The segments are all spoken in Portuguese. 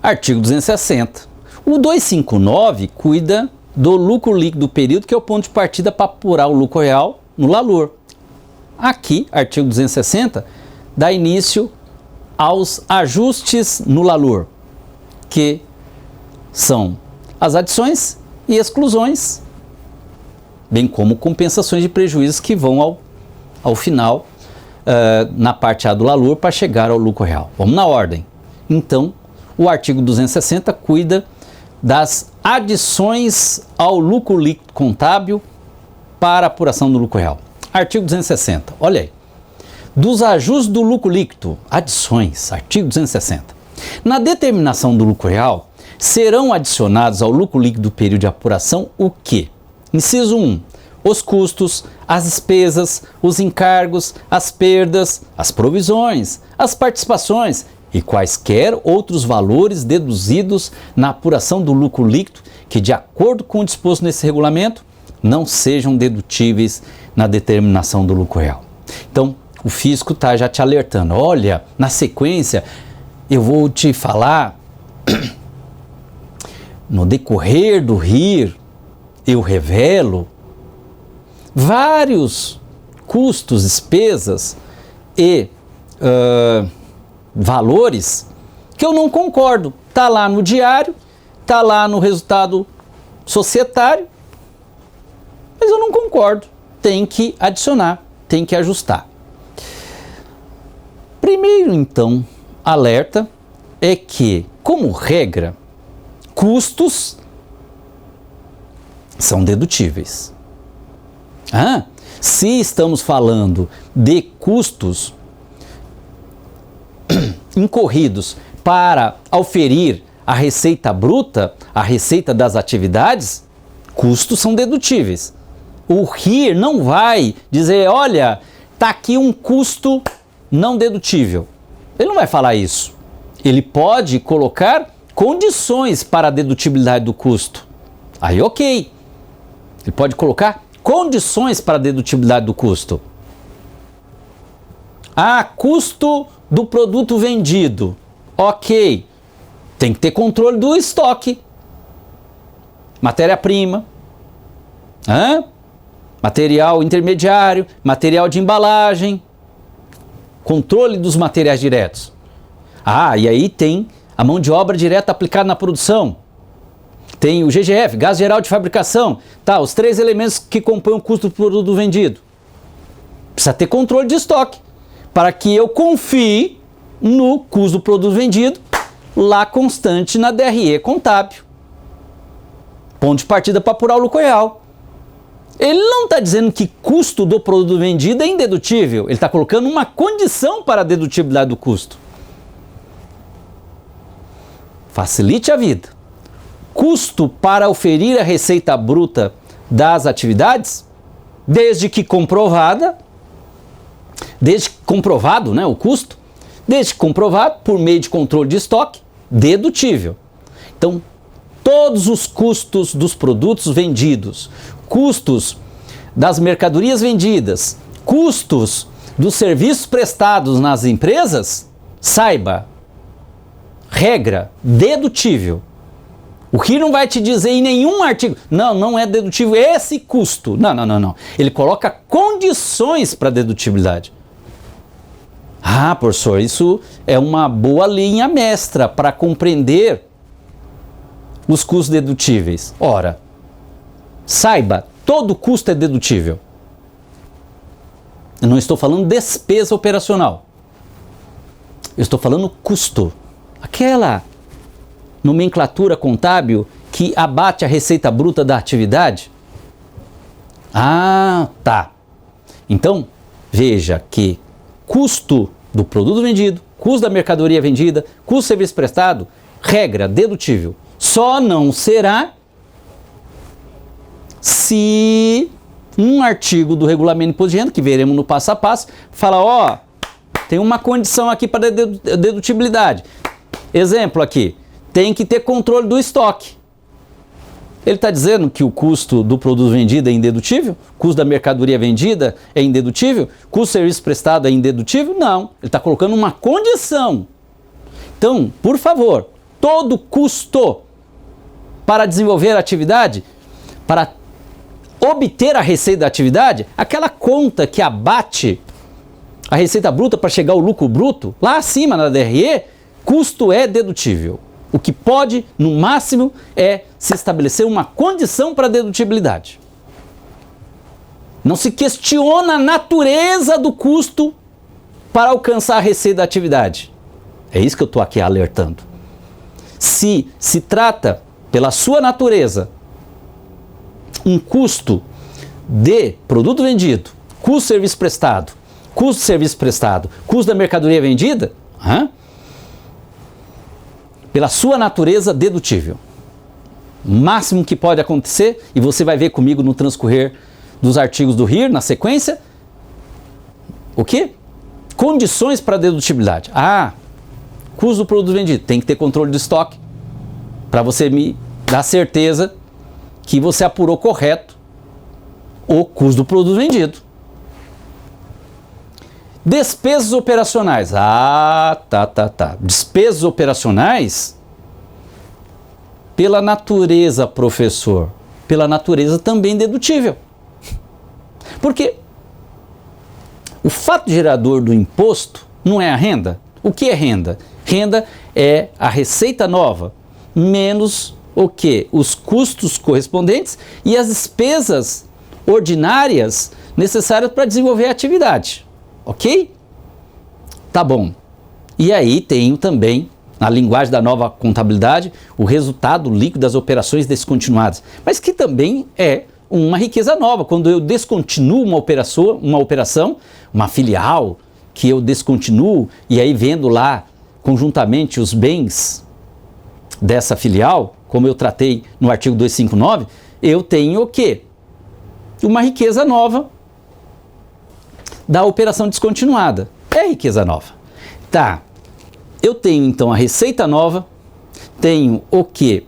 Artigo 260. O 259 cuida do lucro líquido do período, que é o ponto de partida para apurar o lucro real no LALUR. Aqui, artigo 260, dá início aos ajustes no LALUR, que são as adições e exclusões, bem como compensações de prejuízos que vão ao final, na parte A do LALUR, para chegar ao lucro real. Vamos na ordem. Então, o artigo 260 cuida das adições ao lucro líquido contábil para apuração do lucro real. Artigo 260, olha aí. Dos ajustes do lucro líquido, adições, artigo 260. Na determinação do lucro real, serão adicionados ao lucro líquido do período de apuração o quê? Inciso 1. Os custos, as despesas, os encargos, as perdas, as provisões, as participações e quaisquer outros valores deduzidos na apuração do lucro líquido que, de acordo com o disposto nesse regulamento, não sejam dedutíveis na determinação do lucro real. Então, o fisco está já te alertando. Olha, na sequência, eu vou te falar, no decorrer do RIR, eu revelo vários custos, despesas e valores que eu não concordo. Está lá no diário, está lá no resultado societário, mas eu não concordo. Tem que adicionar, tem que ajustar. Primeiro, então, alerta é que, como regra, custos são dedutíveis. Se estamos falando de custos incorridos para auferir a receita bruta, a receita das atividades, custos são dedutíveis. O RIR não vai dizer, olha, está aqui um custo não dedutível. Ele não vai falar isso. Ele pode colocar condições para a dedutibilidade do custo. Aí ok. Ele pode colocar condições para a dedutibilidade do custo. Custo do produto vendido. Ok. Tem que ter controle do estoque. Matéria-prima. Material intermediário, material de embalagem. Controle dos materiais diretos. E aí tem a mão de obra direta aplicada na produção. Tem o GGF, gás geral de fabricação. Os 3 elementos que compõem o custo do produto vendido. Precisa ter controle de estoque, para que eu confie no custo do produto vendido, lá constante na DRE contábil. Ponto de partida para apurar o lucro real. Ele não está dizendo que custo do produto vendido é indedutível. Ele está colocando uma condição para a dedutibilidade do custo. Facilite a vida. Custo para oferir a receita bruta das atividades, desde que comprovado, o custo, desde que comprovado por meio de controle de estoque, dedutível. Então, todos os custos dos produtos vendidos, custos das mercadorias vendidas, custos dos serviços prestados nas empresas, saiba, regra, dedutível. O RIR não vai te dizer em nenhum artigo, não é dedutível esse custo. Não. Ele coloca condições para dedutibilidade. Professor, isso é uma boa linha mestra para compreender os custos dedutíveis. Ora, saiba, todo custo é dedutível. Eu não estou falando despesa operacional. Eu estou falando custo. Aquela nomenclatura contábil que abate a receita bruta da atividade. Então, veja que custo do produto vendido, custo da mercadoria vendida, custo do serviço prestado, regra, dedutível. Só não será se um artigo do Regulamento de Imposto de Renda, que veremos no passo a passo, fala, tem uma condição aqui para dedutibilidade. Exemplo aqui, tem que ter controle do estoque. Ele está dizendo que o custo do produto vendido é indedutível? Custo da mercadoria vendida é indedutível? Custo do serviço prestado é indedutível? Não. Ele está colocando uma condição. Então, por favor, todo custo para desenvolver a atividade, para obter a receita da atividade, aquela conta que abate a receita bruta para chegar ao lucro bruto, lá acima na DRE, custo é dedutível. O que pode, no máximo, é se estabelecer uma condição para dedutibilidade. Não se questiona a natureza do custo para alcançar a receita da atividade. É isso que eu estou aqui alertando. Se se trata, pela sua natureza, um custo de produto vendido, custo de serviço prestado, custo de serviço prestado, custo da mercadoria vendida, pela sua natureza dedutível. O máximo que pode acontecer, e você vai ver comigo no transcorrer dos artigos do RIR, na sequência, o quê? Condições para dedutibilidade. Custo do produto vendido, tem que ter controle de estoque, para você me dar certeza que você apurou correto o custo do produto vendido. Despesas operacionais. Despesas operacionais, pela natureza, professor, pela natureza também dedutível. Porque o fato gerador do imposto não é a renda. O que é renda? Renda é a receita nova, menos o quê? Os custos correspondentes e as despesas ordinárias necessárias para desenvolver a atividade. Ok? Tá bom. E aí tenho também, na linguagem da nova contabilidade, o resultado líquido das operações descontinuadas, mas que também é uma riqueza nova. Quando eu descontinuo uma operação, uma filial que eu descontinuo e aí vendo lá conjuntamente os bens dessa filial, como eu tratei no artigo 259, eu tenho o quê? Uma riqueza nova da operação descontinuada. É riqueza nova. Tá. Eu tenho então a receita nova, tenho o quê?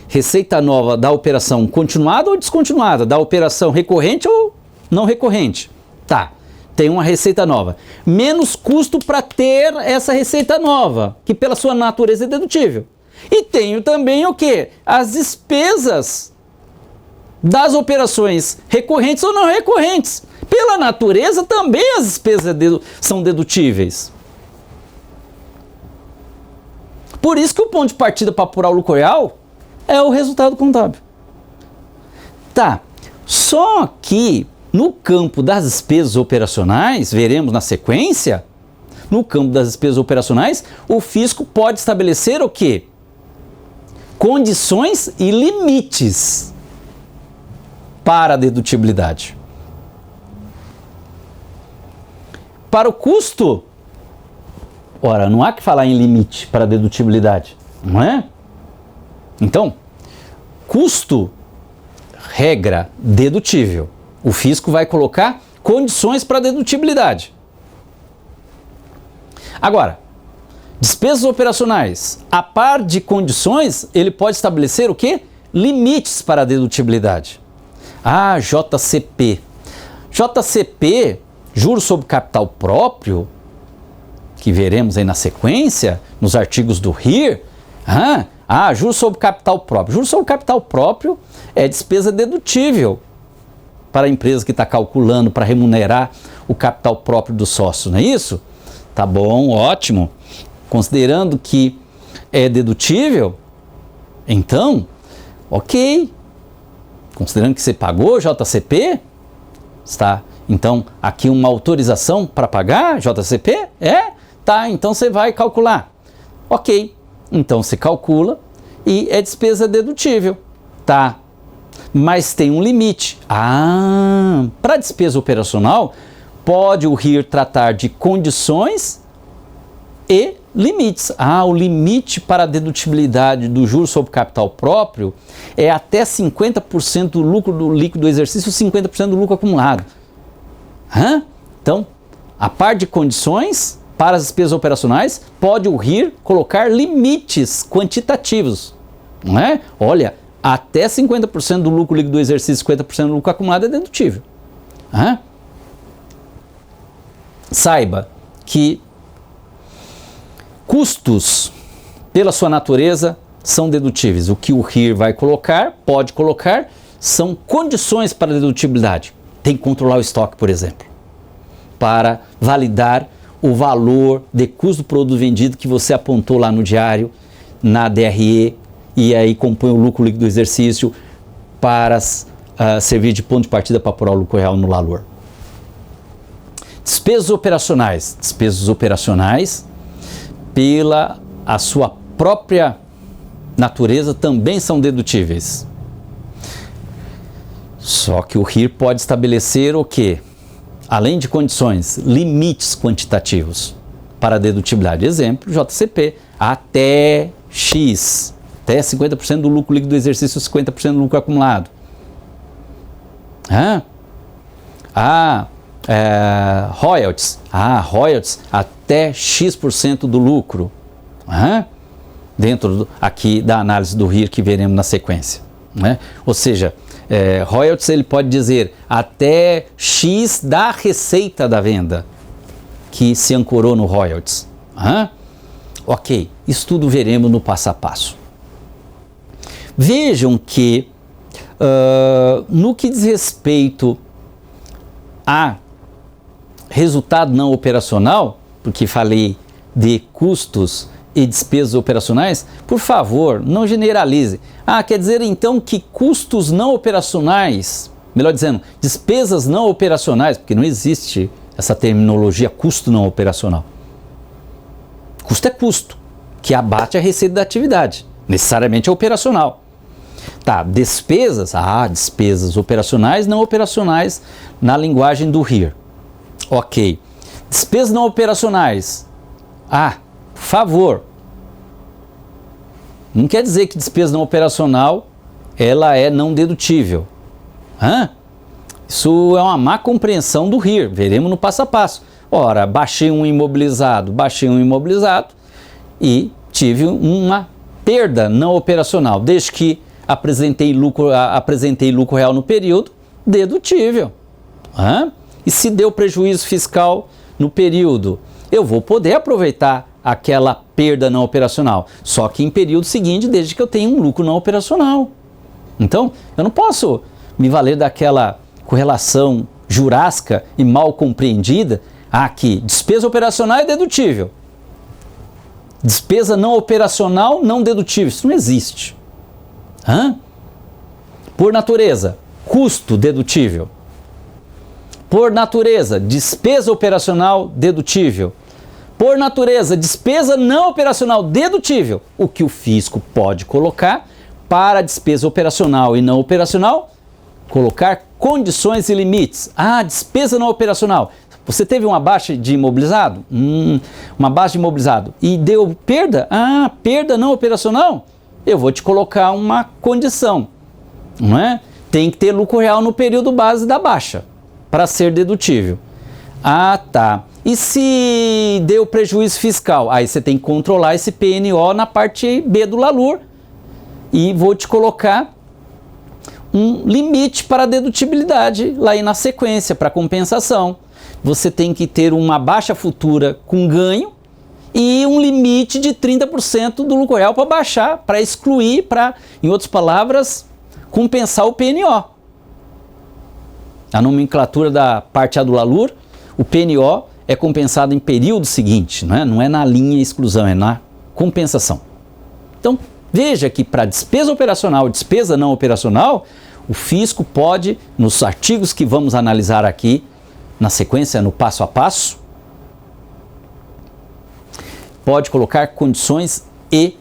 Receita nova da operação continuada ou descontinuada, da operação recorrente ou não recorrente. Tá. Tem uma receita nova. Menos custo para ter essa receita nova, que pela sua natureza é dedutível. E tenho também o quê? As despesas das operações recorrentes ou não recorrentes. Pela natureza também as despesas são dedutíveis. Por isso que o ponto de partida para apurar o lucro real é o resultado contábil. Tá. Só que no campo das despesas operacionais, veremos na sequência, no campo das despesas operacionais, o fisco pode estabelecer o quê? Condições e limites para a dedutibilidade. Para o custo, ora, não há que falar em limite para a dedutibilidade, não é? Então, custo, regra dedutível. O fisco vai colocar condições para dedutibilidade. Agora, despesas operacionais, a par de condições, ele pode estabelecer o quê? Limites para a dedutibilidade. JCP. JCP, juros sobre capital próprio, que veremos aí na sequência, nos artigos do RIR. Juros sobre capital próprio. Juros sobre capital próprio é despesa dedutível para a empresa que está calculando para remunerar o capital próprio do sócio, não é isso? Tá bom, ótimo. Considerando que é dedutível, então, ok. Considerando que você pagou JCP, está, então, aqui uma autorização para pagar JCP? Tá, então você vai calcular. Ok, então você calcula e é despesa dedutível. Tá. Mas tem um limite. Para despesa operacional, pode o RIR tratar de condições e limites. O limite para a dedutibilidade do juros sobre capital próprio é até 50% do lucro do líquido do exercício, 50% do lucro acumulado. Então, a par de condições para as despesas operacionais, pode o RIR colocar limites quantitativos. Não é? Olha, até 50% do lucro líquido do exercício, 50% do lucro acumulado é dedutível. Saiba que custos pela sua natureza, são dedutíveis. O que o RIR vai colocar, pode colocar, são condições para dedutibilidade. Tem que controlar o estoque, por exemplo, para validar o valor de custo do produto vendido que você apontou lá no diário, na DRE, e aí compõe o lucro líquido do exercício para servir de ponto de partida para apurar o lucro real no LALOR. Despesas operacionais. Despesas operacionais, pela a sua própria natureza, também são dedutíveis. Só que o RIR pode estabelecer o quê? Além de condições, limites quantitativos para a dedutibilidade. Exemplo, JCP, até X, até 50% do lucro líquido do exercício, 50% do lucro acumulado. Royalties, royalties até X% do lucro. Dentro aqui da análise do RIR que veremos na sequência. Ou seja, royalties ele pode dizer até X da receita da venda que se ancorou no royalties. Ok, isso tudo veremos no passo a passo. Vejam que no que diz respeito a resultado não operacional, porque falei de custos e despesas operacionais, por favor, não generalize. Quer dizer então que custos não operacionais, melhor dizendo, despesas não operacionais, porque não existe essa terminologia custo não operacional. Custo é custo, que abate a receita da atividade, necessariamente é operacional. Despesas, despesas operacionais, não operacionais na linguagem do RIR. Ok. Despesas não operacionais. Por favor. Não quer dizer que despesa não operacional ela é não dedutível. Isso é uma má compreensão do RIR. Veremos no passo a passo. Ora, baixei um imobilizado e tive uma perda não operacional, desde que apresentei lucro real no período, dedutível. E se deu prejuízo fiscal no período, eu vou poder aproveitar aquela perda não operacional, só que em período seguinte, desde que eu tenha um lucro não operacional. Então, eu não posso me valer daquela correlação jurássica e mal compreendida, que despesa operacional é dedutível. Despesa não operacional não dedutível, isso não existe. Por natureza, custo dedutível. Por natureza, despesa operacional dedutível. Por natureza, despesa não operacional dedutível. O que o fisco pode colocar para despesa operacional e não operacional? Colocar condições e limites. Despesa não operacional. Você teve uma baixa de imobilizado? Uma baixa de imobilizado e deu perda? Perda não operacional? Eu vou te colocar uma condição, não é? Tem que ter lucro real no período base da baixa para ser dedutível. E se deu prejuízo fiscal? Aí você tem que controlar esse PNO na parte B do LALOR e vou te colocar um limite para a dedutibilidade lá aí na sequência, para compensação. Você tem que ter uma baixa futura com ganho e um limite de 30% do lucro real para baixar, para excluir, para, em outras palavras, compensar o PNO. A nomenclatura da parte A do LALOR, o PNO é compensado em período seguinte, não é na linha exclusão, é na compensação. Então, veja que para despesa operacional e despesa não operacional, o fisco pode, nos artigos que vamos analisar aqui, na sequência, no passo a passo, pode colocar condições e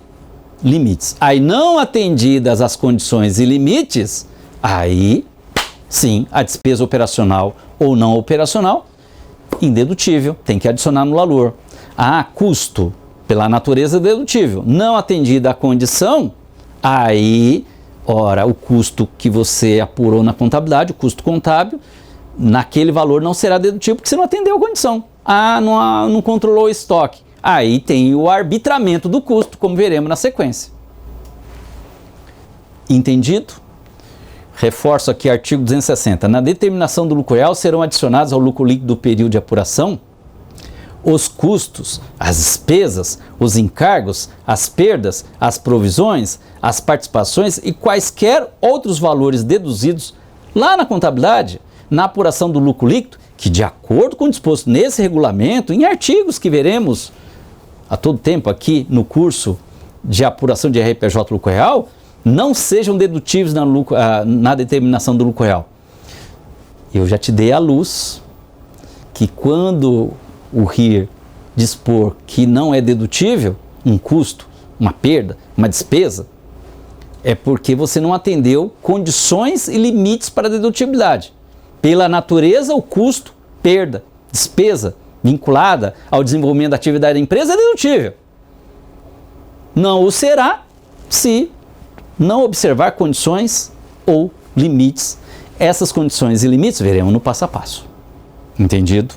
limites. Aí, não atendidas as condições e limites, aí sim, a despesa operacional ou não operacional, indedutível, tem que adicionar no LALOR. Custo, pela natureza dedutível, não atendida a condição, aí, ora, o custo que você apurou na contabilidade, o custo contábil, naquele valor não será dedutível porque você não atendeu a condição. Não controlou o estoque. Aí tem o arbitramento do custo, como veremos na sequência. Entendido? Reforço aqui artigo 260. Na determinação do lucro real serão adicionados ao lucro líquido do período de apuração os custos, as despesas, os encargos, as perdas, as provisões, as participações e quaisquer outros valores deduzidos lá na contabilidade, na apuração do lucro líquido, que de acordo com o disposto nesse regulamento, em artigos que veremos a todo tempo aqui no curso de apuração de RPJ lucro real, não sejam dedutíveis na determinação do lucro real. Eu já te dei a luz que quando o RIR dispor que não é dedutível um custo, uma perda, uma despesa, é porque você não atendeu condições e limites para a dedutibilidade. Pela natureza, o custo, perda, despesa vinculada ao desenvolvimento da atividade da empresa é dedutível. Não o será se não observar condições ou limites. Essas condições e limites veremos no passo a passo. Entendido?